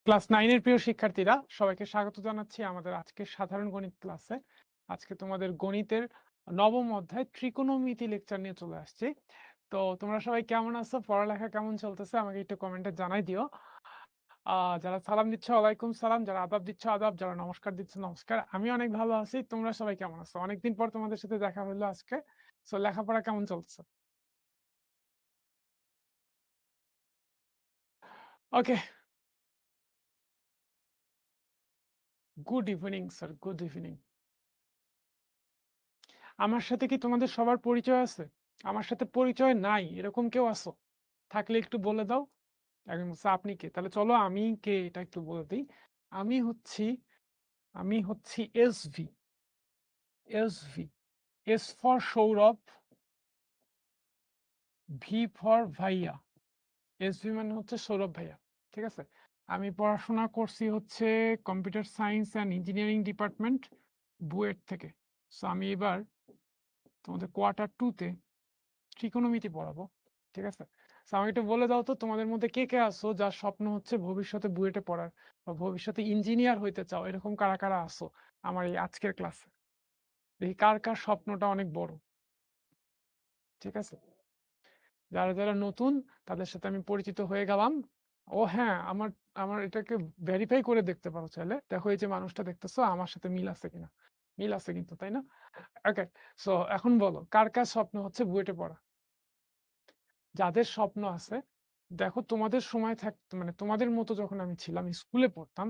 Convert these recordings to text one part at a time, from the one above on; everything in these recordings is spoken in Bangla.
ক্লাস 9 এর প্রিয় শিক্ষার্থীরা সবাইকে স্বাগত জানাচ্ছি আমাদের আজকের সাধারণ গণিত ক্লাসে। আজকে তোমাদের গণিতের নবম অধ্যায় ত্রিকোণমিতি লেকচার নিয়ে চলে আসছি। তো তোমরা সবাই কেমন আছো? পড়ালেখা কেমন চলতেছে? আমাকে একটু কমেন্টে জানাই দিও। যারা সালাম দিচ্ছ ওয়ালাইকুম সালাম, যারা আদাব দিচ্ছ আদাব, যারা নমস্কার দিচ্ছ নমস্কার। আমি অনেক ভালো আছি। তোমরা সবাই কেমন আছো? অনেকদিন পর তোমাদের সাথে দেখা হলো আজকে। সো লেখাপড়া কেমন চলছে? Okay, good evening sir, good evening. আমার সাথে কি তোমাদের সবার পরিচয় আছে? আমার সাথে পরিচয় নাই এরকম কেউ আছো? থাকলে একটু বলে দাও। একজন বলছে আপনি কে? তাহলে চলো আমি কে এটা একটু বলে দিই। আমি হচ্ছি আমি হচ্ছি SV. SV, S for Sourav, V for ভাইয়া। এসভি মানে হচ্ছে সৌরভ ভাইয়া। ঠিক আছে? আমি পড়াশোনা করছি হচ্ছে computer science and engineering department, BUET থেকে। সো আমি এবার তোমাদের কোয়ার্টার 2 তে ত্রিকোণমিতি পড়াবো। ঠিক আছে? সো আমাকে একটু বলে দাও তো তোমাদের মধ্যে কে আছো যার স্বপ্ন হচ্ছে ভবিষ্যতে বুয়েটে পড়ার বা ভবিষ্যতে ইঞ্জিনিয়ার হইতে চাও, এরকম কারা আছো আমার এই আজকের ক্লাসে? দেখি কার স্বপ্নটা অনেক বড়। ঠিক আছে? যারা নতুন তাদের সাথে আমি পরিচিত হয়ে গেলাম। ও হ্যাঁ, আমার আমার এটাকে ভেরিফাই করে দেখতে পারো চাইলে। দেখো এই যে মানুষটা দেখতেছো আমার সাথে মিল আছে কিনা। মিল আছে কিন্তু, তাই না? ওকে, সো এখন বলো কার স্বপ্ন হচ্ছে বুয়েটে পড়া? যাদের স্বপ্ন আছে, দেখো তোমাদের সময় থাকতে মানে তোমাদের মতো যখন আমি ছিলাম স্কুলে পড়তাম,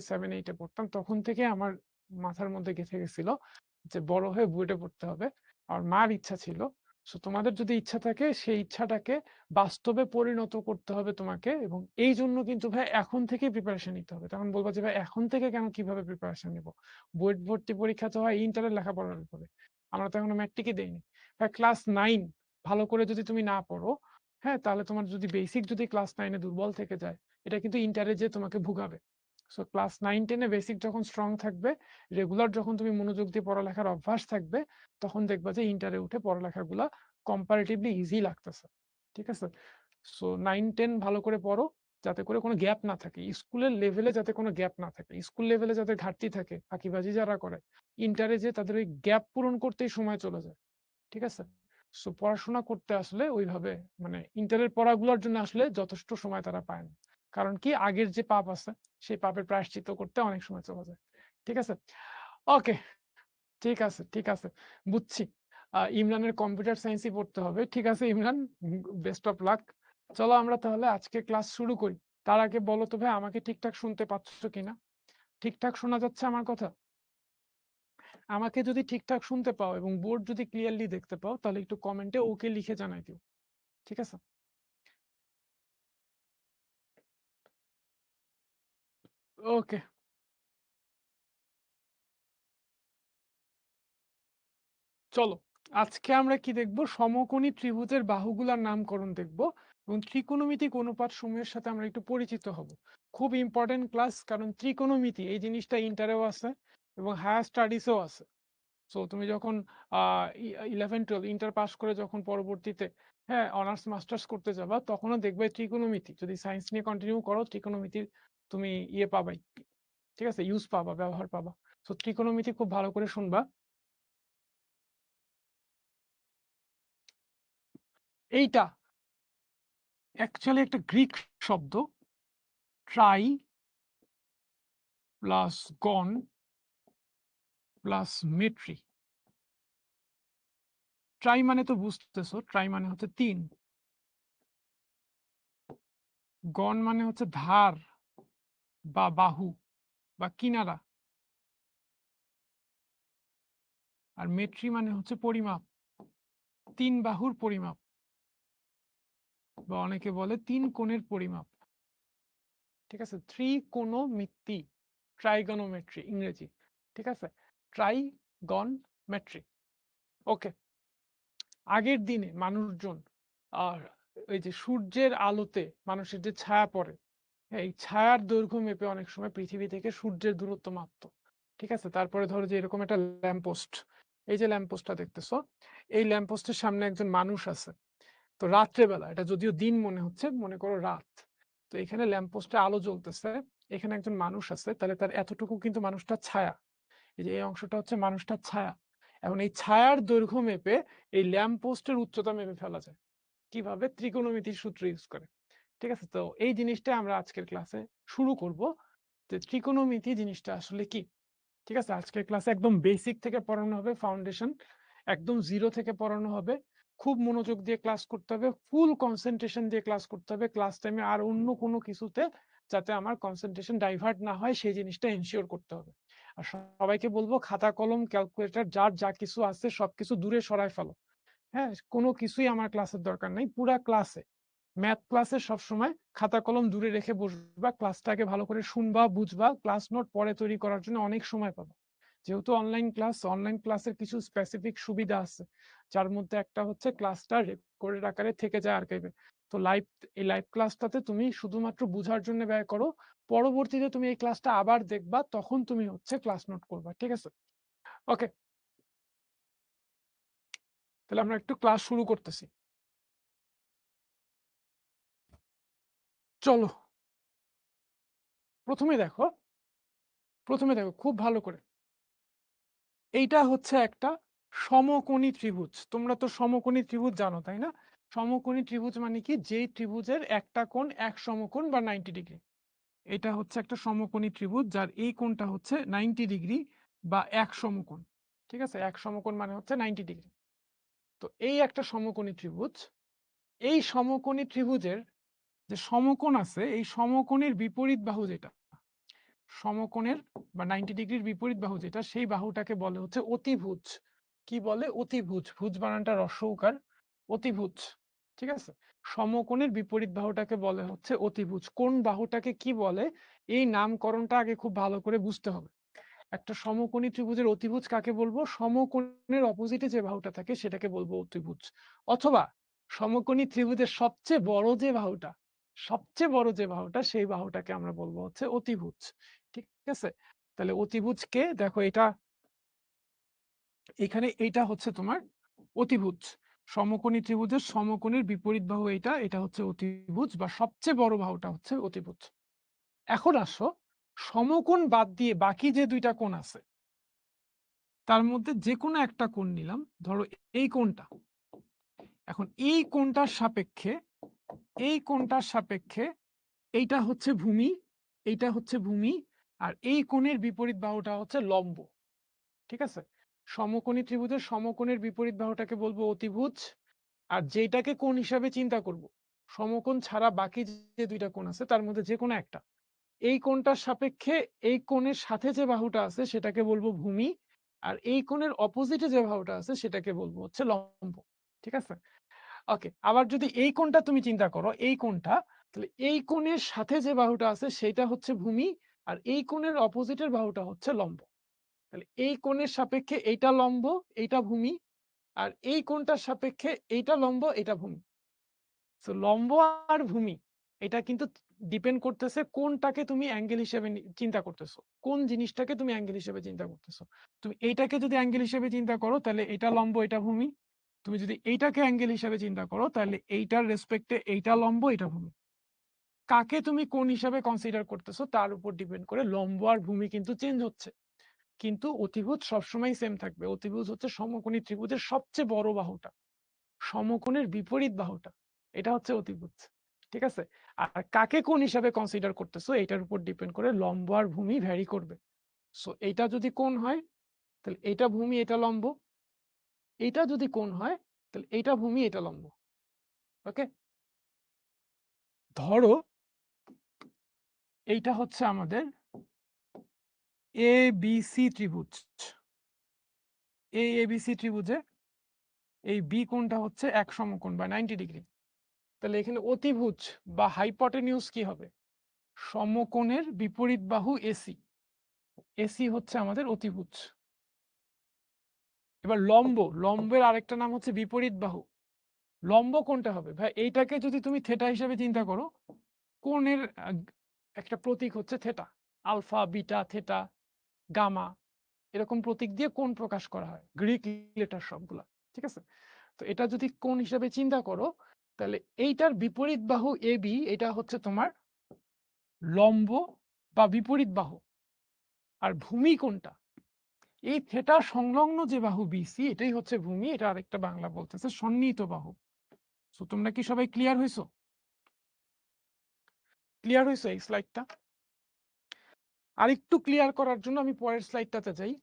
7 8 পড়তাম, তখন থেকে আমার মাথার মধ্যে গেঁথে গেছিল যে বড় হয়ে বুয়েটে পড়তে হবে। আর মার ইচ্ছা ছিল। সো তোমাদের যদি ইচ্ছা থাকে সেই ইচ্ছাটাকে বাস্তবে পরিণত করতে হবে তোমাকে, এবং এই জন্য কিন্তু ভাই এখন থেকে প্রিপারেশন নিতে হবে। তখন বলবা যে ভাই এখন থেকে কেন, কিভাবে প্রিপারেশন নিব? বুয়েট ভর্তি পরীক্ষা তো হয় ইন্টারের লেখাপড়ার উপরে। আমরা তো এখনো ম্যাট্রিকই দেইনি। ভাই ক্লাস 9 ভালো করে যদি তুমি না পড়ো, হ্যাঁ, তাহলে তোমার যদি বেসিক যদি ক্লাস 9 এ দুর্বল থেকে যায়, এটা কিন্তু ইন্টারে যেয়ে তোমাকে ভুগাবে। সো ক্লাস 9 10 এ বেসিক যখন স্ট্রং থাকবে, রেগুলার যখন তুমি মনোযোগ দিয়ে পড়ালেখার অভ্যাস থাকবে, তখন দেখবা যে ইন্টারে উঠে পড়ালেখাগুলা কম্পারেটিভলি ইজি লাগতেছে। ঠিক আছে? সো 9 10 ভালো করে পড়ো, যাতে করে কোনো গ্যাপ না থাকে। স্কুলের লেভেলে যাতে কোনো গ্যাপ না থাকে। স্কুল লেভেলে যাদের ঘাটতি থাকে, ফাঁকিবাজি যারা করে, ইন্টারে যেয়ে তাদের ওই গ্যাপ পূরণ করতেই সময় চলে যায়। ঠিক আছে? সো পড়াশোনা করতে আসলে ওইভাবে মানে ইন্টারের পড়াগুলোর জন্য আসলে যথেষ্ট সময় তারা পায় না। কারণ কি আগের যে পাপ আছে সেই পাপের প্রায়শ্চিত্ত করতে অনেক সময় চলে যায়। ঠিক আছে? ওকে, ঠিক আছে। বুঝছি। ইমরানের কম্পিউটার সায়েন্সই পড়তে হবে। ঠিক আছে ইমরান, বেস্ট অফ লাক। চলো আমরা তাহলে আজকে ক্লাস শুরু করি। তার আগে বলো তো ভাই আমাকে ঠিকঠাক শুনতে পাচ্ছ কিনা? ঠিকঠাক শোনা যাচ্ছে আমার কথা? আমাকে যদি ঠিকঠাক শুনতে পাও এবং বোর্ড যদি ক্লিয়ারলি দেখতে পাও, তাহলে একটু কমেন্টে ওকে লিখে জানাই দিও। ঠিক আছে? ওকে, চলো আজকে আমরা কি দেখব? সমকোণী ত্রিভুজের বাহুগুলার নামকরণ দেখব এবং ত্রিকোণমিতিক অনুপাত সমূহের সাথে আমরা একটু পরিচিত হব। খুব ইম্পর্টেন্ট ক্লাস, কারণ ত্রিকোণমিতি এই জিনিসটা ইন্টারেও আছে এবং হায়ার স্টাডিজেও আছে। সো তুমি যখন 11 12 ইন্টার পাস করে যখন পরবর্তীতে, হ্যাঁ, অনার্স মাস্টার্স করতে যাবা, তখনও দেখবে ত্রিকোণমিতি যদি সায়েন্স নিয়ে কন্টিনিউ করো, ত্রিকোণমিতির তুমি পাবাই। ঠিক আছে, ইউজ পাবা, ব্যবহার পাবা। সো ত্রিকোণমিতি খুব ভালো করে শুনবা। এইটা অ্যাকচুয়ালি একটা গ্রিক শব্দ, tri plus gon plus metry. Tri মানে তো বুঝতেছো, ট্রাই মানে হচ্ছে 3, গন মানে হচ্ছে ধার বা বাহু বা কিনারা, আর মেট্রি মানে হচ্ছে পরিমাপ, 3 বাহুর পরিমাপ, বা অনেকে বলে 3 কোণের পরিমাপ। ঠিক আছে, ত্রিকোণমিতি, ট্রাইগনোমেট্রি ইংরেজি। ঠিক আছে, ট্রাইগন মেট্রি। ওকে, আগের দিনে মানুষজন আর এই যে সূর্যের আলোতে মানুষের যে ছায়া পড়ে, হ্যাঁ, এই ছায়ার দৈর্ঘ্য মেপে অনেক সময় পৃথিবী থেকে সূর্যের দূরত্ব মাপতো। ঠিক আছে, তারপরে ধরো যে এরকম একটা ল্যাম্পপোস্ট, এই যে ল্যাম্পপোস্টটা দেখতেছো, এই ল্যাম্পপোস্টের সামনে একজন মানুষ আছে। তো রাত্রেবেলা, এটা যদিও দিন মনে হচ্ছে, মনে করো রাত, তো এখানে ল্যাম্পপোস্টে আলো জ্বলতেছে, এখানে একজন মানুষ আছে, তাহলে তার এতটুকু কিন্তু মানুষটার ছায়া। এই যে এই অংশটা হচ্ছে মানুষটার ছায়া। এখন এই ছায়ার দৈর্ঘ্য মেপে এই ল্যাম্পপোস্টের উচ্চতা মেপে ফেলা যায়। কিভাবে? ত্রিকোণমিতির সূত্র ইউজ করে। ঠিক আছে? তো এই জিনিসটা আমরা আজকের ক্লাসে শুরু করব। যে ত্রিকোণমিতি জিনিসটা আসলে কি? ঠিক আছে? আজকের ক্লাসে একদম বেসিক থেকে পড়ানো হবে, ফাউন্ডেশন একদম 0 থেকে পড়ানো হবে। খুব মনোযোগ দিয়ে ক্লাস করতে হবে, ফুল কনসেনট্রেশন দিয়ে ক্লাস করতে হবে। ক্লাস টাইমে আর অন্য কোনো কিছুতে যাতে আমার কনসেনট্রেশন ডাইভার্ট না হয় সেই জিনিসটা এনশিওর করতে হবে। আর সবাইকে বলবো খাতা কলম ক্যালকুলেটর যার যা কিছু আছে সবকিছু দূরে সরায় ফেলো। হ্যাঁ? কোনো কিছুই আমার ক্লাসের দরকার নাই। পুরা ক্লাসে ম্যাথ ক্লাসে সবসময় খাতা কলম দূরে রেখে বসবা, ক্লাসটাকে ভালো করে শুনবা, বুঝবা, ক্লাস নোট পরে তৈরি করার জন্য অনেক সময় পাবা। যেহেতু অনলাইন ক্লাসের কিছু স্পেসিফিক সুবিধা আছে, যার মধ্যে একটা হচ্ছে ক্লাসটা রেকর্ডেড আকারে থেকে যায় আর্কাইভে। তো এই লাইভ ক্লাসটাতে তুমি শুধুমাত্র বুঝার জন্য ব্যয় করো, পরবর্তীতে তুমি এই ক্লাসটা আবার দেখবা, তখন তুমি হচ্ছে ক্লাস নোট করবা। ঠিক আছে? ওকে, তাহলে আমরা একটু ক্লাস শুরু করতেছি। চলো, প্রথমে দেখো খুব ভালো করে। এইটা হচ্ছে একটা সমকোণী ত্রিভুজ। তোমরা তো সমকোণী ত্রিভুজ জানো, তাই না? সমকোণী ত্রিভুজ মানে কি? যেই ত্রিভুজের একটা কোণ এক সমকোণ বা 90 ডিগ্রি। এটা হচ্ছে একটা সমকোণী ত্রিভুজ যার এই কোণটা হচ্ছে 90 ডিগ্রি বা এক সমকোণ। ঠিক আছে? এক সমকোণ মানে হচ্ছে 90 ডিগ্রি। তো এই একটা সমকোণী ত্রিভুজ, এই সমকোণী ত্রিভুজের যে সমকোণ আছে, এই সমকোণের বিপরীত বাহু যেটা, সমকোণের বা 90 ডিগ্রির বিপরীত বাহু যেটা, সেই বাহুটাকে বলে হচ্ছে অতিভুজ। কি বলে? অতিভুজ। ভুজ বানানটা রস্বউকার, অতিভুজ। ঠিক আছে? সমকোণের বিপরীত বাহুটাকে বলে হচ্ছে অতিভুজ। কোন বাহুটাকে কি বলে এই নামকরণটা আগে খুব ভালো করে বুঝতে হবে। একটা সমকোণী ত্রিভুজের অতিভুজ কাকে বলবো? সমকোণের অপোজিটে যে বাহুটা থাকে সেটাকে বলবো অতিভুজ। অথবা সমকোণী ত্রিভুজের সবচেয়ে বড় যে বাহুটা সেই বাহুটাকে আমরা বলবো হচ্ছে অতিভুজ। ঠিক আছে? তাহলে অতিভুজকে দেখো, এইটা হচ্ছে তোমার অতিভুজ। সমকোণী ত্রিভুজের সমকোণের বিপরীত বাহু এটা হচ্ছে অতিভুজ বা সবচেয়ে বড় বাহুটা হচ্ছে অতিভুজ। এখন আসো, সমকোণ বাদ দিয়ে বাকি যে দুইটা কোণ আছে তার মধ্যে যে কোনো একটা কোণ নিলাম, ধরো এই কোণটা। এখন এই কোণটার সাপেক্ষে এইটা হচ্ছে ভূমি, এইটা হচ্ছে ভূমি, আর এই কোণের বিপরীত বাহুটা হচ্ছে লম্ব। ঠিক আছে? সমকোণী ত্রিভুজের সমকোণের বিপরীত বাহুটাকে বলবো অতিভুজ। আর যেটাকে কোণ হিসাবে চিন্তা করব, সমকোণ ছাড়া বাকি যে দুইটা কোণ আছে তার মধ্যে যে কোনো একটা, এই কোণটার সাপেক্ষে এই কোণের সাথে যে বাহুটা আছে সেটাকে বলবো ভূমি, আর এই কোণের অপোজিটে যে বাহুটা আছে সেটাকে বলবো হচ্ছে লম্ব। ঠিক আছে? ওকে, আবার যদি এই কোণটা তুমি চিন্তা করো, এই কোণটা, তাহলে এই কোণের সাথে যে বাহুটা আছে সেটা হচ্ছে ভূমি, আর এই কোণের অপোজিটের বাহুটা হচ্ছে লম্ব। তাহলে এই কোণের সাপেক্ষে এইটা লম্ব, এইটা ভূমি, আর এই কোণটার সাপেক্ষে এইটা লম্ব, এটা ভূমি। সো লম্ব আর ভূমি এটা কিন্তু ডিপেন্ড করতেছে কোনটাকে তুমি অ্যাঙ্গেল হিসেবে চিন্তা করতেছো, কোন জিনিসটাকে তুমি অ্যাঙ্গেল হিসেবে চিন্তা করতেছো। তুমি এইটাকে যদি অ্যাঙ্গেল হিসেবে চিন্তা করো তাহলে এটা লম্ব, এটা ভূমি। তুমি যদি এইটাকে অ্যাঙ্গেল হিসেবে চিন্তা করো তাহলে এইটার রেসপেক্টে এইটা লম্ব, এটা ভূমি। কাকে তুমি কোন হিসাবে কনসিডার করতেছো তার উপর ডিপেন্ড করে লম্ব আর ভূমি কিন্তু চেঞ্জ হচ্ছে। কিন্তু অতিভুজ সবসময় সেম থাকবে। অতিভুজ হচ্ছে সমকোণী ত্রিভুজের সবচেয়ে বড় বাহুটা, সমকোণের বিপরীত বাহুটা, এটা হচ্ছে অতিভুজ। ঠিক আছে? আর কাকে কোণ হিসাবে কনসিডার করতেছো এটার উপর ডিপেন্ড করে লম্ব আর ভূমি ভ্যারি করবে। সো এইটা যদি কোণ হয় তাহলে এইটা ভূমি, এটা লম্ব। এইটা যদি কোণ হয় তাহলে এইটা ভূমি, এটা লম্ব। ওকে, ধরো এইটা হচ্ছে আমাদের এ বি সি ত্রিভুজ। এই এবিসি ত্রিভুজে এই বি কোণটা হচ্ছে এক সমকোণ বা 90 ডিগ্রি। তাহলে এখানে অতিভুজ বা হাইপোটেনিউস কি হবে? সমকোণের বিপরীত বাহু এসি। এসি হচ্ছে আমাদের অতিভুজ। এবার লম্বের আরেকটা নাম হচ্ছে বিপরীত বাহু। লম্ব কোনটা হবে ভাই? এইটাকে যদি তুমি থেটা হিসেবে চিন্তা করো, কোণের একটা প্রতীক হচ্ছে theta, alpha, beta, theta, gamma, এরকম প্রতীক দিয়ে কোণ প্রকাশ করা হয়, গ্রিক লেটার সবগুলা। ঠিক আছে? তো এটা যদি কোণ হিসেবে চিন্তা করো তাহলে এইটার বিপরীত বাহু এবি, এটা হচ্ছে তোমার লম্ব বা বিপরীত বাহু। আর ভূমি কোনটা? এই থেটা সংলগ্ন যে বাহু বিসি এটাই হচ্ছে ভূমি। এটা আরেকটা বাংলা বলতেছে সন্নিহিত বাহু। সো তোমরা কি সবাই ক্লিয়ার হইছো? ক্লিয়ার হইছো এই স্লাইডটা? আরেকটু ক্লিয়ার করার জন্য আমি পরের স্লাইডটাতে যাই।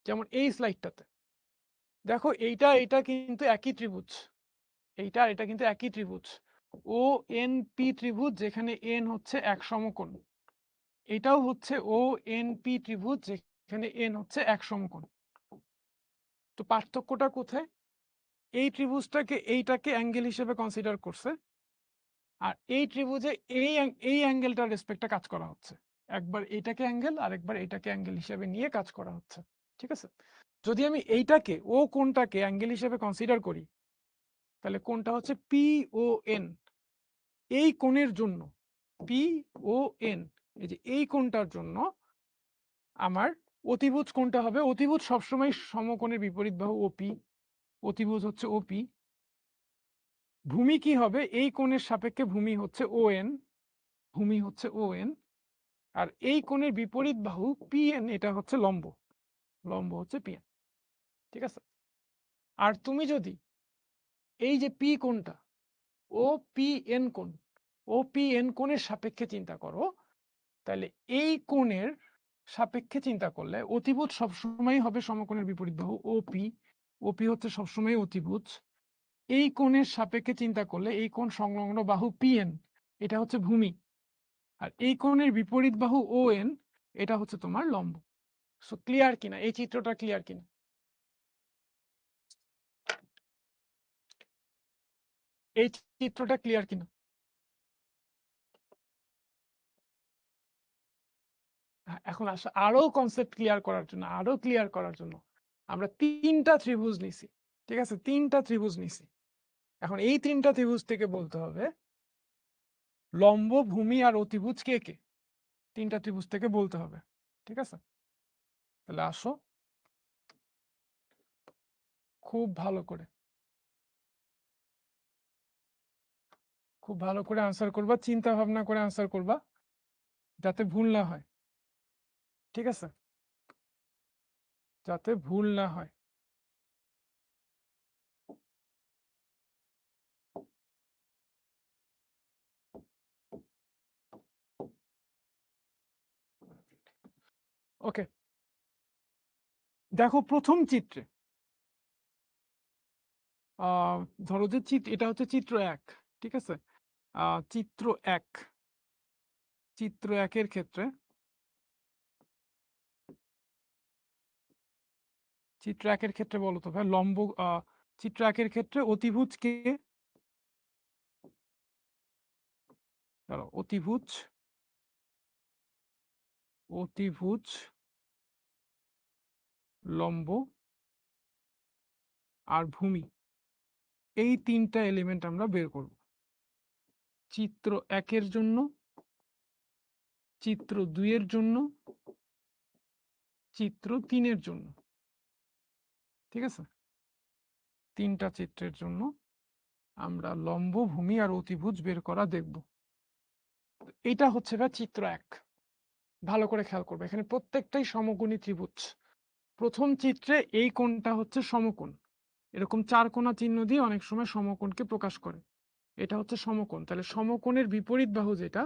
যেমন এই স্লাইডটাতে দেখো, এইটা কিন্তু একই ত্রিভুজ। এটা কিন্তু একই ত্রিভুজ, ও এন পি ত্রিভুজ, যেখানে এন হচ্ছে এক সমকোণ। এটাও হচ্ছে ও এন পি ত্রিভুজ, যেখানে এন হচ্ছে এক সমকোণ। তো পার্থক্যটা কোথায়? এই ত্রিভুজটাকে এইটাকে অ্যাঙ্গেল হিসেবে কনসিডার করছে, আর এই ত্রিভুজে এই অ্যাঙ্গেলটার রেসপেক্টে কাজ করা হচ্ছে। একবার এইটাকে অ্যাঙ্গেল আর একবার এইটাকে অ্যাঙ্গেল হিসেবে নিয়ে কাজ করা হচ্ছে। ঠিক আছে? যদি আমি এইটাকে ও কোণটাকে অ্যাঙ্গেল হিসেবে কনসিডার করি, তাহলে কোণটা হচ্ছে পি ও এন। এই কোণের জন্য পি ও এন, এই যে এই কোণটার জন্য আমার অতিভুজ কোণটা হবে, অতিভুজ সবসময় সমকোণের বিপরীত বাহু ওপি, অতিভুজ হচ্ছে ওপি। ভূমি কি হবে? এই কোণের সাপেক্ষে ভূমি হচ্ছে ও এন, ভূমি হচ্ছে ও এন। আর এই কোণের বিপরীত বাহু পি এন, এটা হচ্ছে লম্ব, লম্ব হচ্ছে পি এন। ঠিক আছে? আর তুমি যদি এই যে পি কোণটা ও পি এন কোণ, ও পি এন কোণের সাপেক্ষে চিন্তা করো, তাহলে এই কোণের সাপেক্ষে চিন্তা করলে অতিভুজ সবসময় হবে সমকোণের বিপরীত বাহু ওপি, ওপি হচ্ছে সবসময় অতিভুজ। এই কোণের সাপেক্ষে চিন্তা করলে এই কোণ সংলগ্ন বাহু পিএন, এটা হচ্ছে ভূমি। আর এই কোণের বিপরীত বাহু ও এন, এটা হচ্ছে তোমার লম্ব। সো ক্লিয়ার কিনা? এই চিত্রটা ক্লিয়ার কিনা? এই চিত্রটা ক্লিয়ার কিনা? এখন আসো আরো কনসেপ্ট ক্লিয়ার করার জন্য, আরো ক্লিয়ার করার জন্য আমরা তিনটা ত্রিভুজ নিছি। ঠিক আছে? তিনটা ত্রিভুজ নিছি। এখন এই তিনটা ত্রিভুজ থেকে বলতে হবে লম্ব, ভূমি আর অতিভুজ কে কে। তিনটা ত্রিভুজ থেকে বলতে হবে। ঠিক আছে? তাহলে আসো খুব ভালো করে, খুব ভালো করে আনসার করবা, চিন্তা ভাবনা করে আনসার করবা, যাতে ভুল না হয়। ঠিক আছে? যাতে ভুল না হয়। ওকে, দেখো প্রথম চিত্রে ধরো যে এটা হচ্ছে চিত্র এক। ঠিক আছে? চিত্র এক, চিত্র একের ক্ষেত্রে, চিত্র একের ক্ষেত্রে বলো তো ভাই, লম্ব চিত্র একের ক্ষেত্রে অতিভুজ কে? অতিভুজ, অতিভুজ, লম্ব আর ভূমি, এই তিনটা এলিমেন্ট আমরা বের করব চিত্র একের জন্য, চিত্র দুইয়ের জন্য, চিত্র তিনের জন্য। ঠিক আছে? তিনটা চিত্রের জন্য আমরা লম্ব, ভূমি আর অতিভুজ বের করা দেখব। এটা হচ্ছে চিত্র এক। ভালো করে খেয়াল করবে, এখানে প্রত্যেকটাই সমকোণী ত্রিভুজ। প্রথম চিত্রে এই কোণটা হচ্ছে সমকোণ, এরকম চার কোণা চিহ্ন দিয়ে অনেক সময় সমকোণকে প্রকাশ করে। এটা হচ্ছে সমকোণ, তাহলে সমকোণের বিপরীত বাহু যেটা,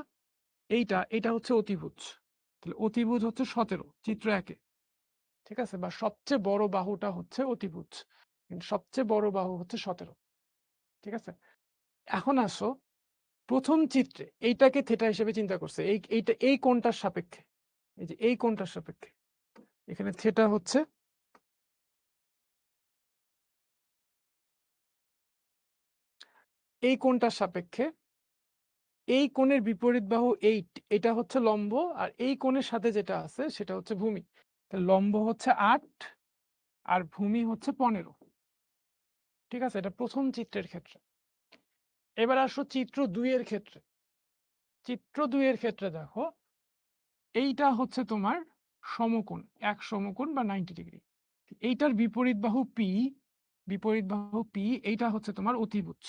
এটা হচ্ছে অতিভুজ। তাহলে অতিভুজ হচ্ছে 17 চিত্র একে। ঠিক আছে? বা সবচেয়ে বড় বাহুটা হচ্ছে অতিভুজ, কিন্তু সবচেয়ে বড় বাহু হচ্ছে 17। ঠিক আছে? এখন আসো প্রথম চিত্রে এইটাকে থেটা হিসেবে চিন্তা করছে, এই কোণটার সাপেক্ষে, এই যে এই কোণটার সাপেক্ষে, এখানে থেটা হচ্ছে এই কোণটার সাপেক্ষে। এই কোণের বিপরীত বাহু 8, এটা হচ্ছে লম্ব, আর এই কোণের সাথে যেটা আছে সেটা হচ্ছে ভূমি। লম্ব হচ্ছে 8 আর ভূমি হচ্ছে 15। ঠিক আছে? এটা প্রথম চিত্রের ক্ষেত্রে। এবার আসো চিত্র দুইয়ের ক্ষেত্রে। চিত্র দুইয়ের ক্ষেত্রে দেখো, এইটা হচ্ছে তোমার সমকোণ, এক সমকোণ বা 90 ডিগ্রি। এইটার বিপরীত বাহু পি, বিপরীত বাহু পি, এইটা হচ্ছে তোমার অতিভুজ,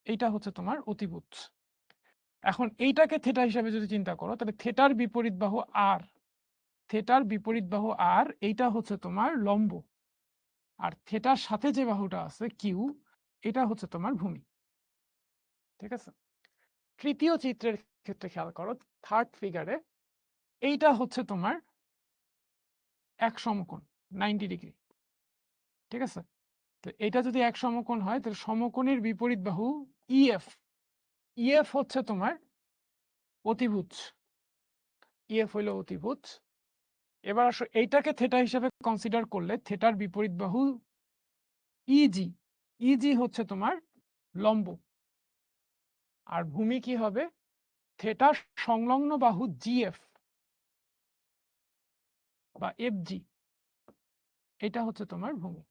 এইটা হচ্ছে তোমার অতিভুজ। এখন এইটাকে থেটা হিসাবে যদি চিন্তা করো তাহলে থেটার বিপরীত বাহু আর, থেটার বিপরীত বাহু আর, এইটা হচ্ছে তোমার লম্ব, আর থেটার সাথে যে বাহুটা আছে কিউ, এটা হচ্ছে তোমার ভূমি। ঠিক আছে, তৃতীয় চিত্রের ক্ষেত্রে খেয়াল করো, থার্ড ফিগারে এইটা হচ্ছে তোমার এক সমকোণ 90 ডিগ্রি। ঠিক আছে, তো এটা যদি এক সমকোণ হয় তাহলে সমকোণের বিপরীত বাহু ইএফ, ইএফ হচ্ছে তোমার অতিভুজ, ইএফ হইল অতিভুজ। এবার আসো এইটাকে থেটা হিসেবে কনসিডার করলে থেটার বিপরীত বাহু ইজি, ইজি হচ্ছে তোমার লম্ব, আর ভূমি কি হবে থেটার সংলগ্ন বাহু জিএফ বা এফজি, এটা হচ্ছে তোমার ভূমি।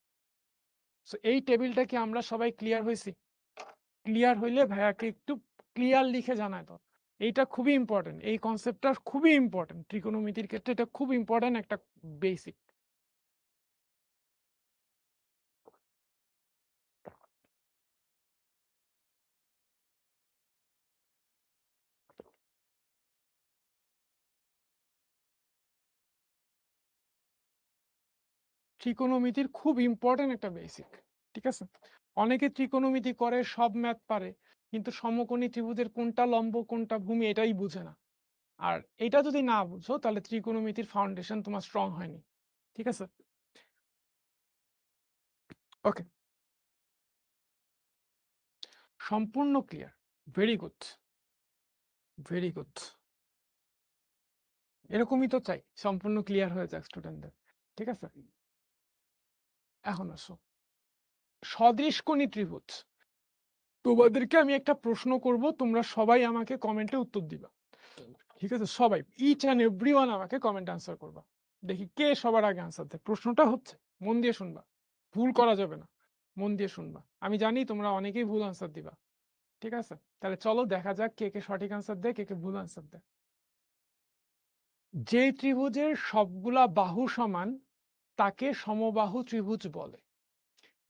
সো এই টেবিলটা কি আমরা সবাই ক্লিয়ার হয়েছি? ক্লিয়ার হইলে ভাইয়াকে একটু ক্লিয়ার লিখে জানায় তো, এইটা খুবই ইম্পর্টেন্ট, এই কনসেপ্টটা খুবই ইম্পর্টেন্ট ত্রিকোণমিতির ক্ষেত্রে, এটা খুব ইম্পর্টেন্ট একটা বেসিক। ত্রিকোণমিতির খুব ইম্পর্টেন্ট একটা বেসিক। ঠিক আছে, অনেকে ত্রিকোণমিতি করে সব ম্যাথ পারে কিন্তু সমকোণী ত্রিভুজের কোনটা লম্ব কোনটা ভূমি এটাই বুঝে না। আর এটা যদি না বুঝো তাহলে ত্রিকোণমিতির ফাউন্ডেশন তোমার স্ট্রং হয়নি। ঠিক আছে, ওকে, সম্পূর্ণ clear, very good, very good. এরকমই তো চাই, সম্পূর্ণ ক্লিয়ার হয়ে যাক স্টুডেন্টদের। ঠিক আছে, এখন আসো সদৃশকোণী ত্রিভুজ। তোমাদেরকে আমি একটা প্রশ্ন করব, তোমরা সবাই আমাকে কমেন্টে উত্তর দিবা। ঠিক আছে, সবাই ইচ অ্যান্ড এভরিওয়ান আমাকে কমেন্ট আনসার করবা, দেখি কে সবার আগে আনসার দেয়। প্রশ্নটা হচ্ছে, মন দিয়ে শুনবা, ভুল করা যাবে না, মন দিয়ে শুনবা। আমি জানি তোমরা অনেকেই ভুল আনসার দিবা। ঠিক আছে, তাহলে চলো দেখা যাক কে কে সঠিক আনসার দেয়, কে কে ভুল আনসার দেয়। যে ত্রিভুজের সবগুলা বাহু সমান তাকে সমবাহু ত্রিভুজ বলে।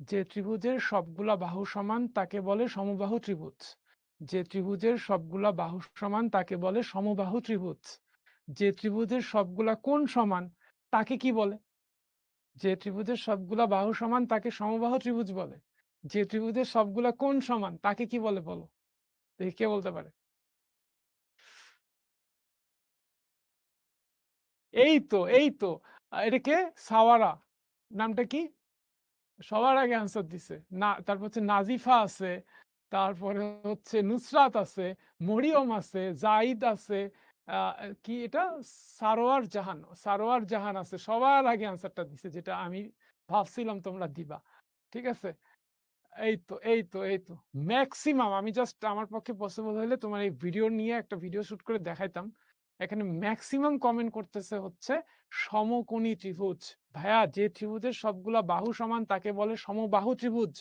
যে ত্রিভুজের সবগুলা বাহু সমান তাকে বলে সমবাহু ত্রিভুজ। যে ত্রিভুজের সবগুলা বাহু সমান তাকে বলে সমবাহু ত্রিভুজ। যে ত্রিভুজের সবগুলা কোণ সমান তাকে কি বলে? যে ত্রিভুজের সবগুলা বাহু সমান তাকে সমবাহু ত্রিভুজ বলে। যে ত্রিভুজের সবগুলা কোণ সমান তাকে কি বলে বলো, দেখি কে বলতে পারে। এই তো, এই তো, এটা কে? সাওয়ারা, নামটা কি? সবার আগে আনসার দিছে না, তারপর হচ্ছে নাজিফা আছে, তারপরে হচ্ছে নুসরাত আছে, মরিয়ম আছে, জাইদ আছে, কি এটা, সারোয়ার জাহান, সারোয়ার জাহান আছে, সবার আগে আনসারটা দিছে, যেটা আমি ভাবছিলাম তোমরা দিবা। ঠিক আছে, এই তো, এই তো, এই তো, ম্যাক্সিমাম, আমি জাস্ট আমার পক্ষে পসিবল হলে তোমার এই ভিডিও নিয়ে একটা ভিডিও শুট করে দেখাইতাম। এখানে ম্যাক্সিমাম কমেন্ট করতেছে হচ্ছে সমকোণী ত্রিভুজ। ভাইয়া, যে ত্রিভুজের সবগুলা বাহু সমান তাকে বলে সমবাহু ত্রিভুজ।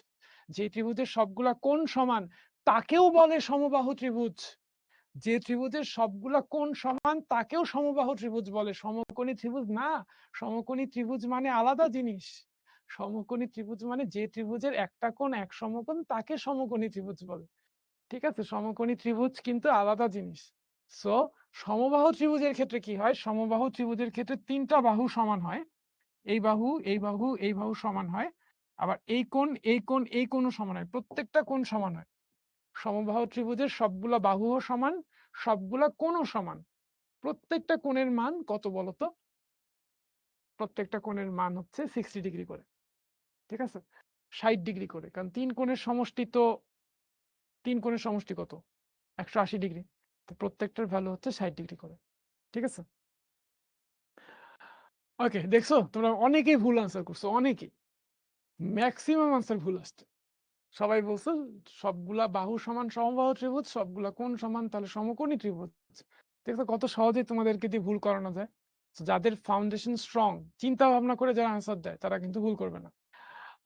যে ত্রিভুজের সবগুলা কোণ সমান তাকেও বলে সমবাহু ত্রিভুজ। যে ত্রিভুজের সবগুলা কোণ সমান তাকেও সমবাহু ত্রিভুজ বলে, সমকোণী ত্রিভুজ না। সমকোণী ত্রিভুজ মানে আলাদা জিনিস। সমকোণী ত্রিভুজ মানে যে ত্রিভুজের একটা কোণ এক সমকোণ তাকে সমকোণী ত্রিভুজ বলে। ঠিক আছে, সমকোণী ত্রিভুজ কিন্তু আলাদা জিনিস। সো সমবাহু ত্রিভুজের ক্ষেত্রে কি হয়, সমবাহু ত্রিভুজের ক্ষেত্রে তিনটা বাহু সমান হয়, এই বাহু, এই বাহু, এই বাহু সমান হয়, আবার এই কোণ, এই কোণ, এই কোণও সমান হয়, প্রত্যেকটা কোণ সমান হয়। সমবাহু ত্রিভুজের সবগুলা বাহুও সমান, সবগুলা কোণও সমান। প্রত্যেকটা কোণের মান কত বলতো? প্রত্যেকটা কোণের মান হচ্ছে 60 ডিগ্রি করে। ঠিক আছে, 60 ডিগ্রি করে, কারণ তিন কোণের সমষ্টি তো, তিন কোণের সমষ্টি কত, 180 ডিগ্রি। তো প্রত্যেকটার ভ্যালু হচ্ছে 60 ডিগ্রি করে। ঠিক আছে, ওকে, দেখছো তোমরা অনেকেই ভুল আনসার করছো, অনেকেই, ম্যাক্সিমাম আনসার ভুল আসছে। সবাই বলছো সবগুলা বাহু সমান সমবাহু ত্রিভুজ, সবগুলা কোণ সমান তাহলে সমকোণী ত্রিভুজ। দেখো কত সহজেই তোমাদেরকে দিয়ে ভুল করানো যায়। যাদের ফাউন্ডেশন স্ট্রং, চিন্তা ভাবনা করে যারা আনসার দেয় তারা কিন্তু ভুল করবে না।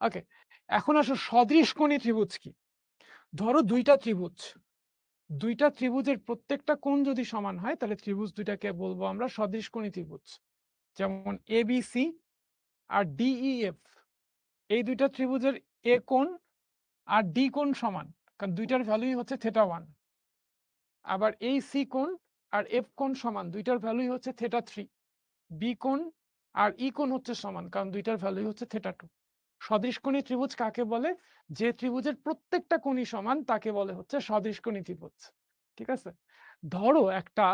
ওকে, এখন আসো সদৃশকোণী ত্রিভুজ কি। ধরো দুইটা ত্রিভুজ, দুইটা ত্রিভুজের প্রত্যেকটা কোণ যদি সমান হয় তাহলে ত্রিভুজ দুইটাকে বলবো আমরা সদৃশকোণী ত্রিভুজ। যেমন এবিসি আর ডিইএফ, এই দুইটা ত্রিভুজের এ কোণ আর ডি কোণ সমান, কারণ দুইটার ভ্যালুই হচ্ছে θ1। আবার এই সি কোণ আর এফ কোণ সমান, দুইটার ভ্যালুই হচ্ছে θ3। বি কোণ আর ই কোণ হচ্ছে সমান, কারণ দুইটার ভ্যালুই হচ্ছে θ2। সদৃশকোণী ত্রিভুজ কাকে বলে? যে ত্রিভুজের প্রত্যেকটা কোণই সমান তাকে বলে হচ্ছে সদৃশকোণী ত্রিভুজ। ঠিক আছে? ধরো একটা,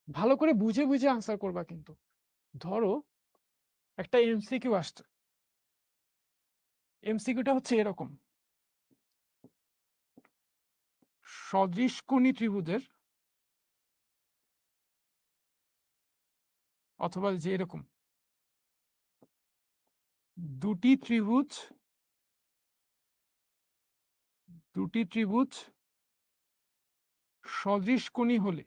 ভালো করে বুঝে বুঝে আনসার করবা কিন্তু। ধরো একটা এমসিকিউ আসছে, এমসিকিউটা হচ্ছে এরকম: সদৃশকোণী ত্রিভুজের, অথবা যে এরকম দুটি ত্রিভুজ সদৃশকোণী হলে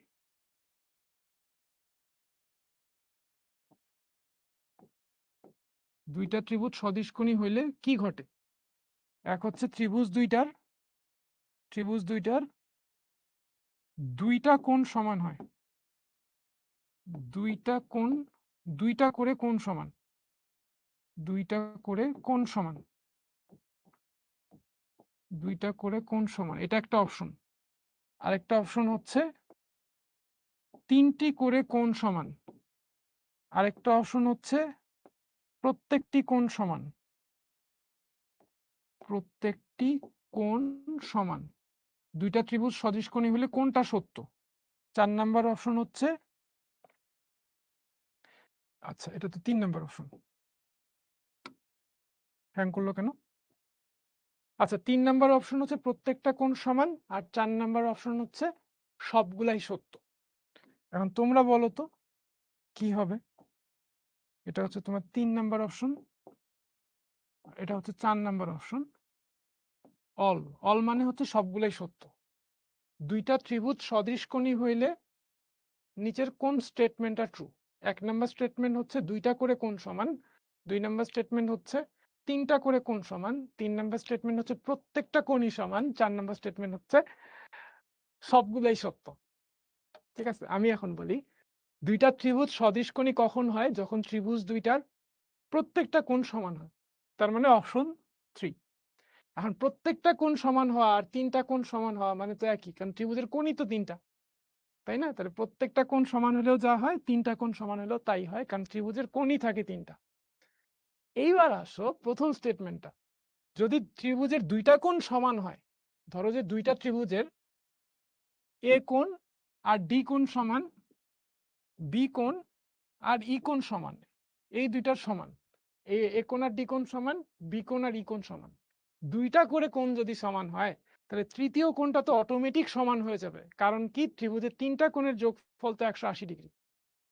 দুইটা ত্রিভুজ সদৃশকোণী হইলে কি ঘটে? এক হচ্ছে ত্রিভুজ দুইটার দুইটা কোণ সমান হয়। দুইটা করে কোণ সমান, দুইটা করে কোণ সমান, এটা একটা অপশন। আরেকটা অপশন হচ্ছে তিনটি করে কোণ সমান। আরেকটা অপশন হচ্ছে প্রত্যেকটি কোণ সমান। দুইটা ত্রিভুজ সদৃশকোণী হলে কোনটা সত্য? 4 নাম্বার অপশন হচ্ছে, আচ্ছা এটা তো 3 নাম্বার অপশন, হ্যাং করলো কেন? আচ্ছা 3 নাম্বার অপশন হচ্ছে প্রত্যেকটা কোণ সমান, আর 4 নাম্বার অপশন হচ্ছে সবগুলাই সত্য। এখন তোমরা বলো তো কি হবে? এটা হচ্ছে তোমার 3 নাম্বার অপশন, এটা হচ্ছে 4 নাম্বার অপশন। অল মানে হচ্ছে সবগুলাই সত্য। দুইটা ত্রিভুজ সদৃশকোণী হইলে নিচের কোন স্টেটমেন্টটা ট্রু? 1 নাম্বার স্টেটমেন্ট হচ্ছে দুইটা করে কোণ সমান, 2 নাম্বার স্টেটমেন্ট হচ্ছে তিনটা করে কোণ সমান, 3 নাম্বার স্টেটমেন্ট হচ্ছে প্রত্যেকটা কোণই সমান, 4 নাম্বার স্টেটমেন্ট হচ্ছে সবগুলাই সত্য। ঠিক আছে, আমি এখন বলি দুইটা ত্রিভুজ সদৃশকোণী কখন হয়? যখন ত্রিভুজ দুইটার প্রত্যেকটা কোণ সমান হয়, তার মানে অপশন 3। এখন প্রত্যেকটা কোণ সমান হওয়া আর তিনটা কোণ সমান হওয়া মানে তো একই, কারণ ত্রিভুজের কোণই তো তিনটা, তাই না? তাহলে প্রত্যেকটা কোণ সমান হলেও যা হয়, তিনটা কোণ সমান হলেও তাই হয়, কারণ ত্রিভুজের কোণই থাকে তিনটা। এইবার আসো প্রথম স্টেটমেন্টটা, যদি ত্রিভুজের দুইটা কোণ সমান হয়, ধরো যে দুইটা ত্রিভুজের এ কোণ আর ডি কোণ সমান, বি কোণ আর ই কোণ সমান, এই দুইটার সমান, এ কোণ আর ডি কোণ সমান, বি কোণ আর ই কোণ সমান, দুইটা করে কোণ যদি সমান হয়, তাহলে তৃতীয় কোণটা তো অটোমেটিক সমান হয়ে যাবে। কারণ কি? ত্রিভুজের তিনটা কোণের যোগফল তো 180 ডিগ্রি,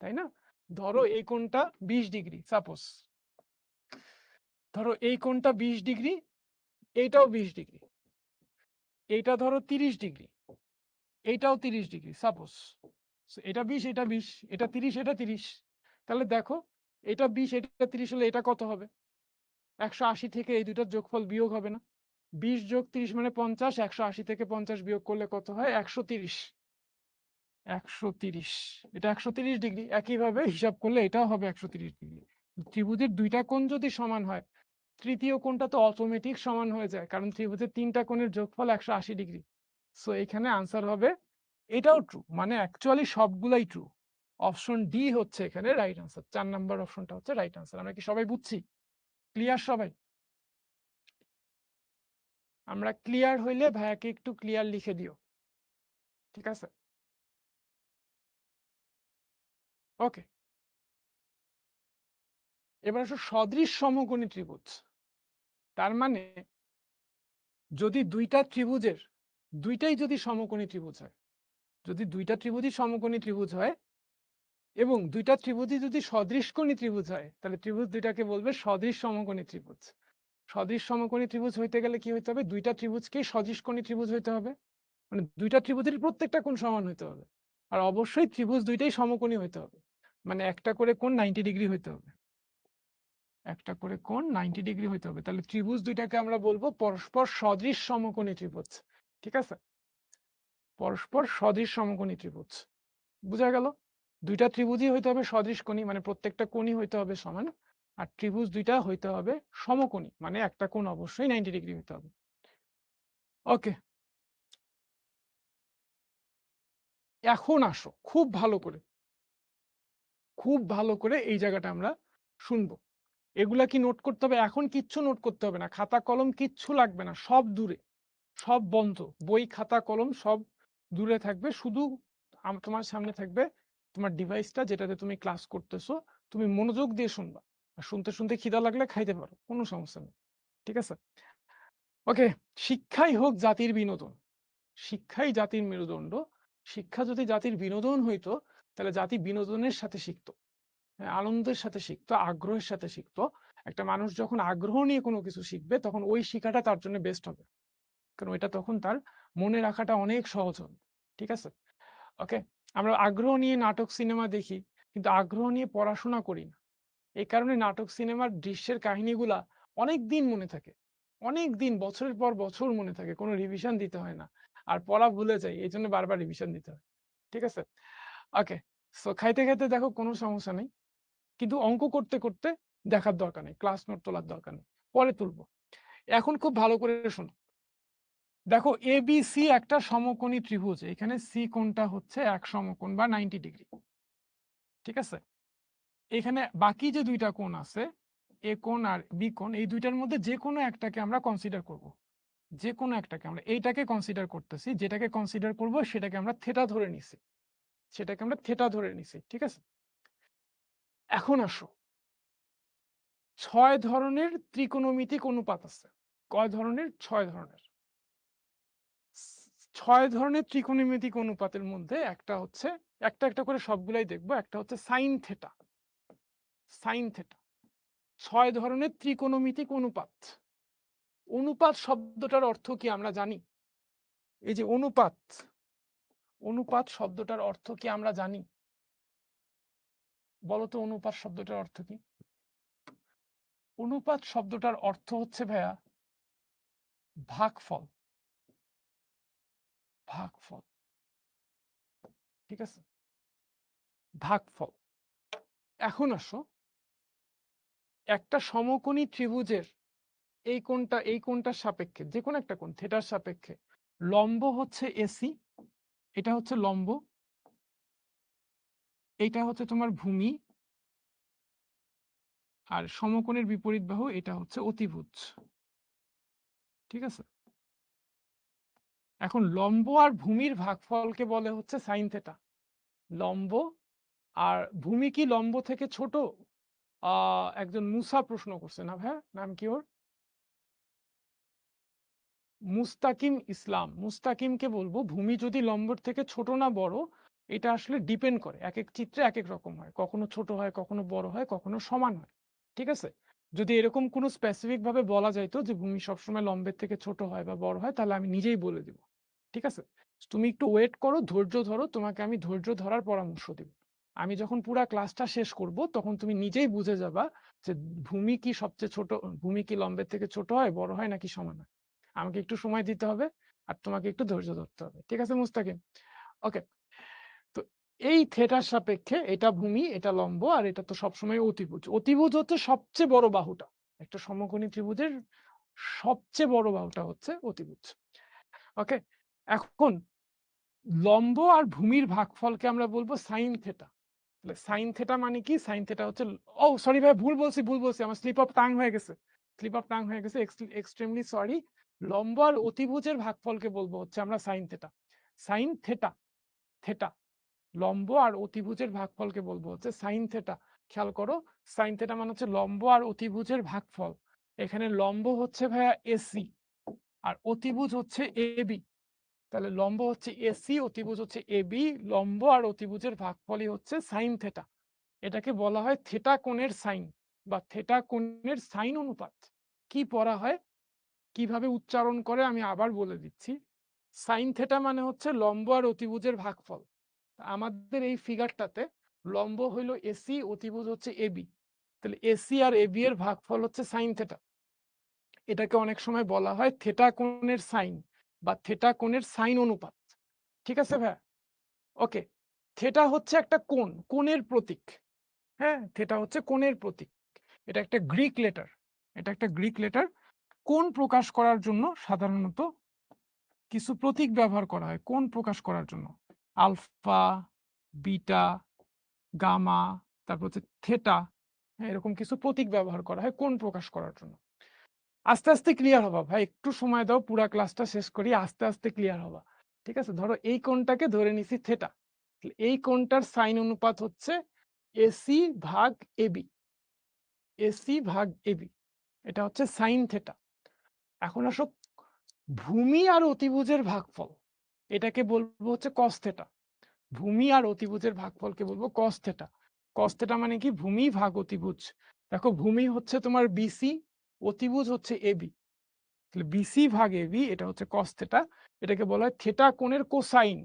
তাই না? ধরো এই কোণটা 20 ডিগ্রি, সাপোজ ধরো এই কোণটা 20 ডিগ্রি, এইটাও 20 ডিগ্রি, এইটা ধরো 30 ডিগ্রি, এইটাও 30 ডিগ্রি, সাপোজ এটা 20 এটা 20, এটা 30 এটা 30। তাহলে দেখো এটা 20 এটা 30 হলে এটা কত হবে? 180 থেকে এই দুটার যোগফল বিয়োগ হবে না? 20 যোগ 30 মানে 50, 180 থেকে 50 বিয়োগ করলে কত হয়? 130। এটা 130 ডিগ্রি। একইভাবে হিসাব করলে এটাও হবে 130 ডিগ্রি। ত্রিভুজের দুইটা কোণ যদি সমান হয়, তৃতীয় কোণটা তো অটোমেটিক সমান হয়ে যায়, কারণ ত্রিভুজের তিনটা কোণের যোগফল 180 ডিগ্রি। সো এখানে আনসার হবে, এটাও ট্রু, মানে অ্যাকচুয়ালি সবগুলাই ট্রু। অপশন ডি হচ্ছে এখানে রাইট আনসার। 4 নাম্বার অপশনটা হচ্ছে রাইট আনসার। আমরা কি সবাই বুঝছি? ক্লিয়ার সবাই? আমরা ক্লিয়ার হইলে ভাইয়াকে একটু ক্লিয়ার লিখে দিও, ঠিক আছে? ওকে, এবার আসো সদৃশ সমকোণী ত্রিভুজ। তার মানে যদি দুইটা ত্রিভুজের দুইটাই যদি সমকোণী ত্রিভুজ হয়, যদি দুইটা ত্রিভুজই সমকোণী ত্রিভুজ হয় এবং দুইটা ত্রিভুজই যদি সদৃশকোণী ত্রিভুজ হয়, তাহলে ত্রিভুজ দুইটাকে বলবে সদৃশ সমকোণী ত্রিভুজ। সদৃশ সমকোণী ত্রিভুজ হইতে গেলে কি হইতে হবে? দুইটা ত্রিভুজকেই সদৃশকোণী ত্রিভুজ হইতে হবে, মানে দুইটা ত্রিভুজের প্রত্যেকটা কোণ সমান হইতে হবে। আর অবশ্যই ত্রিভুজ দুইটাই সমকোণী হইতে হবে, মানে একটা করে কোণ 90 ডিগ্রি হইতে হবে, একটা করে কোণ 90 ডিগ্রি হইতে হবে। তাহলে ত্রিভুজ দুইটাকে আমরা বলবো পরস্পর সদৃশ সমকোণী ত্রিভুজ। ঠিক আছে, পরস্পর সদৃশ সমকোণী ত্রিভুজ। বুঝা গেল? দুইটা ত্রিভুজই হইতে হবে সদৃশকোণী, মানে প্রত্যেকটা কোণই হইতে হবে সমান, আর ত্রিভুজ দুইটা হইতে হবে সমকোণী, মানে একটা কোণ অবশ্যই 90 ডিগ্রি হইতে হবে। ওকে। এখন আসো খুব ভালো করে, খুব ভালো করে এই জায়গাটা আমরা শুনবো। এগুলা কি নোট করতে হবে? এখন কিচ্ছু নোট করতে হবে না। খাতা কলম কিচ্ছু লাগবে না। সব দূরে, সব বন্ধ। বই, খাতা, কলম সব দূরে থাকবে। শুধু তোমার সামনে থাকবে তোমার ডিভাইসটা যেটাতে তুমি ক্লাস করতেছো। তুমি মনোযোগ দিয়ে শুনবা। আর শুনতে, শুনতে খিদা লাগলে খাইতে পারো। কোনো সমস্যা নেই। ঠিক আছে? ওকে, শিক্ষাই হোক জাতির বিনোদন। শিক্ষাই জাতির মেরুদণ্ড। শিক্ষা যদি জাতির বিনোদন হইতো, তাহলে জাতি বিনোদনের সাথে শিখতো। হ্যাঁ, আনন্দের সাথে শিখতো, আগ্রহের সাথে শিখতো। একটা মানুষ যখন আগ্রহ নিয়ে কোনো কিছু শিখবে, তখন ওই শিক্ষাটা তার জন্য বেস্ট হবে। কারণ ওইটা তখন তার মনে রাখাটা অনেক সহজ হবে। ঠিক আছে? ওকে, আমরা আগ্রহ নিয়ে নাটক সিনেমা দেখি, কিন্তু আগ্রহ নিয়ে পড়াশোনা করি না। এই কারণে নাটক সিনেমার দৃশ্যের কাহিনীগুলা অনেক দিন মনে থাকে, অনেক দিন, বছরের পর বছর মনে থাকে, কোনো রিভিশন দিতে হয় না। আর পড়া ভুলে যাই, এই জন্য বারবার রিভিশন দিতে হয়। ঠিক আছে? ওকে, সো খাইতে খাইতে দেখো কোনো সমস্যা নেই, কিন্তু অঙ্ক করতে করতে দেখার দরকার নেই, ক্লাস নোট তোলার দরকার নেই, পরে তুলবো। এখন খুব ভালো করে শোনো। দেখো এবিসি একটা সমকোণী ত্রিভুজ, এখানে সি কোণটা হচ্ছে এক সমকোণ বা 90 ডিগ্রি। ঠিক আছে? এখানে বাকি যে দুইটা কোণ আছে, এ কোণ আর বি কোণ, এই দুইটার মধ্যে যে কোনো একটাকে আমরা কনসিডার করব। যে কোনো একটাকে আমরা এইটাকে কনসিডার করতেছি, যেটাকে কনসিডার করব সেটাকে আমরা থেটা ধরে নিছি, সেটাকে আমরা থেটা ধরে নিছি। ঠিক আছে? এখন আসো, 6 ধরনের ত্রিকোণমিতিক অনুপাত আছে। কয় ধরনের? 6 ধরনের। 6 ধরনের ত্রিকোণমিতিক অনুপাতের মধ্যে একটা হচ্ছে, একটা একটা করে সবগুলাই দেখবো, একটা হচ্ছে সাইন থেটা। সাইন থেটা 6 ধরনের ত্রিকোণমিতিক অনুপাত। অনুপাত শব্দটার অর্থ কি আমরা জানি? এই যে অনুপাত, অনুপাত শব্দটার অর্থ কি আমরা জানি? বলতো অনুপাত শব্দটার অর্থ কি? অনুপাত শব্দটার অর্থ হচ্ছে ভাইয়া ভাগফল। ভাগফল। ঠিক আছে? ভাগফল। এখন আসো, একটা সমকোণী ত্রিভুজের এই কোণটা, এই কোণটার সাপেক্ষে, যে কোনো একটা কোণ থেটার সাপেক্ষে লম্ব হচ্ছে এসি, এটা হচ্ছে লম্ব, এটা হচ্ছে তোমার ভূমি, আর সমকোণের বিপরীত বাহু এটা হচ্ছে অতিভুজ। ঠিক আছে? এখন লম্ব আর ভূমির ভাগফলকে বলে হচ্ছে সাইন থেটা। লম্ব আর ভূমি কি লম্ব থেকে ছোট? একজন মুসা প্রশ্ন করছে না ভাই, নাম কি ওর? মুস্তাকিম ইসলাম। মুস্তাকিমকে বলবো, ভূমি যদি লম্বর থেকে ছোট না বড়, এটা আসলে ডিপেন্ড করে, এক এক চিত্রে এক এক রকম হয়, কখনো ছোট হয়, কখনো বড় হয়, কখনো সমান হয়। ঠিক আছে? যদি এরকম কোনো স্পেসিফিক ভাবে বলা যাইতো যে ভূমি সবসময় লম্বের থেকে ছোট হয় বা বড় হয়, তাহলে আমি নিজেই বলে দিব। ঠিক আছে? তুমি একটু ওয়েট করো, ধৈর্য ধরো, তোমাকে আমি ধৈর্য ধরার পরামর্শ দিব। আমি যখন পুরা ক্লাসটা শেষ করব, তখন তুমি নিজেই বুঝে যাবা যে ভূমি কি সবচেয়ে ছোট, ভূমি কি লম্বের থেকে ছোট হয়, বড় হয়, নাকি সমান হয়। আমাকে একটু সময় দিতে হবে, আর তোমাকে একটু ধৈর্য ধরতে হবে। ঠিক আছে মুস্তাকিম? ওকে, তো এই থেটার সাপেক্ষে এটা ভূমি, এটা লম্ব, আর এটা তো সবসময় অতিভুজ। অতিভুজ হচ্ছে সবচেয়ে বড় বাহুটা, একটা সমকোণী ত্রিভুজের সবচেয়ে বড় বাহুটা হচ্ছে অতিভুজ। ওকে, এখন লম্ব আর ভূমির ভাগফলকে আমরা বলবো সাইন থেটা। তাহলে সাইন থেটা মানে কি? সাইন থেটা হচ্ছে, ও সরি ভাই, ভুল বলছি, ভুল বলছি, আমার স্লিপ অফ টাং হয়ে গেছে, স্লিপ অফ টাং হয়ে গেছে, এক্সট্রিমলি সরি। লম্ব আর অতিভুজের ভাগফলকে বলবো হচ্ছে আমরা sine theta. Sine theta, theta, লম্ব আর অতিভুজের ভাগফলকে বলবো হচ্ছে সাইন থেটা। খেয়াল করো, সাইন থেটা মানে হচ্ছে লম্ব আর অতিভুজের ভাগফল। এখানে লম্ব হচ্ছে ভাইয়া এসি, আর অতিভুজ হচ্ছে এবি। তাহলে লম্ব হচ্ছে এসি, অতিভুজ হচ্ছে এবি, লম্ব আর অতিভুজের ভাগফলই হচ্ছে সাইন থেটা। এটাকে বলা হয় থেটা কোণের সাইন বা থেটা কোণের সাইন অনুপাত। কি পড়া হয়, কিভাবে উচ্চারণ করে আমি আবার বলে দিচ্ছি। সাইন থেটা মানে হচ্ছে লম্ব আর অতিভুজের ভাগফল। আমাদের এই ফিগারটাতে লম্ব হইল এসি, অতিভুজ হচ্ছে এবি, তাহলে এসি আর এবি এর ভাগফল হচ্ছে সাইন থেটা। এটাকে অনেক সময় বলা হয় থেটা কোণের সাইন বা থেটা কোণের সাইন অনুপাত। ঠিক আছে ভাই? ওকে, থেটা হচ্ছে একটা কোণ, কোণের প্রতীক। হ্যাঁ, থেটা হচ্ছে কোণের প্রতীক। এটা একটা গ্রিক লেটার, এটা একটা গ্রিক লেটার। কোণ প্রকাশ করার জন্য সাধারণত কিছু প্রতীক ব্যবহার করা হয় কোণ প্রকাশ করার জন্য। আলফা, বিটা, গামা, তারপর হচ্ছে থেটা, হ্যাঁ, এরকম কিছু প্রতীক ব্যবহার করা হয় কোণ প্রকাশ করার জন্য। আস্তে, আস্তে ক্লিয়ার হবা ভাই, একটু সময় দাও, পুরা ক্লাসটা শেষ করি, আস্তে, আস্তে ক্লিয়ার হবা। ঠিক আছে? ধরো এই কোণটাকে ধরে নিছি থেটা। এই কোণটার সাইন অনুপাত হচ্ছে এসি ভাগ এবি। এসি ভাগ এবি। এটা হচ্ছে সাইন থেটা। এখন আসো ভূমি আর অতিভুজের ভাগফল। এটাকে বলবো হচ্ছে কস থেটা। ভূমি আর অতিভুজের ভাগফলকে বলবো কস থেটা। কস থেটা মানে কি? ভূমি ভাগ অতিভুজ। দেখো ভূমি হচ্ছে তোমার বিসি, অতিভুজ হচ্ছে এবি। তাহলে বিসি ভাগ এবি এটা হচ্ছে কস থেটা। এটাকে বলা হয় থেটা কোণের কোসাইন।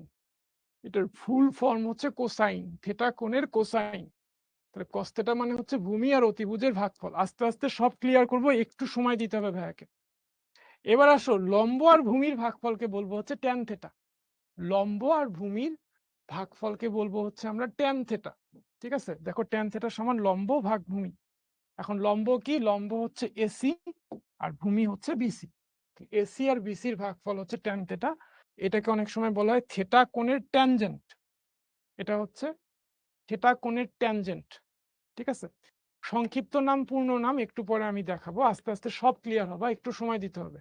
এটার ফুল ফর্ম হচ্ছে কোসাইন, থেটা কোণের কোসাইন। তাহলে কস থেটা মানে হচ্ছে ভূমি আর অতিভুজের ভাগফল। আস্তে আস্তে সব ক্লিয়ার করব, একটু সময় দিতে হবে ভাইয়াকে। এবার আসো লম্ব আর ভূমির ভাগফলকে বলবো হচ্ছে ট্যান থেটা। লম্ব আর ভূমির ভাগফলকে বলবো হচ্ছে আমরা ট্যান থেটা। ঠিক আছে? দেখো ট্যান থেটা সমান লম্ব ভাগ ভূমি। এখন লম্ব কি? লম্ব হচ্ছে এসি আর ভূমি হচ্ছে বিসি। এসি আর বিসির ভাগফল হচ্ছে ট্যান থেটা। এটাকে অনেক সময় বলা হয় থেটা কোণের ট্যানজেন্ট। এটা হচ্ছে থেটা কোণের ট্যানজেন্ট। ঠিক আছে? সংক্ষিপ্ত নাম, পূর্ণ নাম একটু পরে আমি দেখাবো। আস্তে আস্তে সব ক্লিয়ার হবে, একটু সময় দিতে হবে।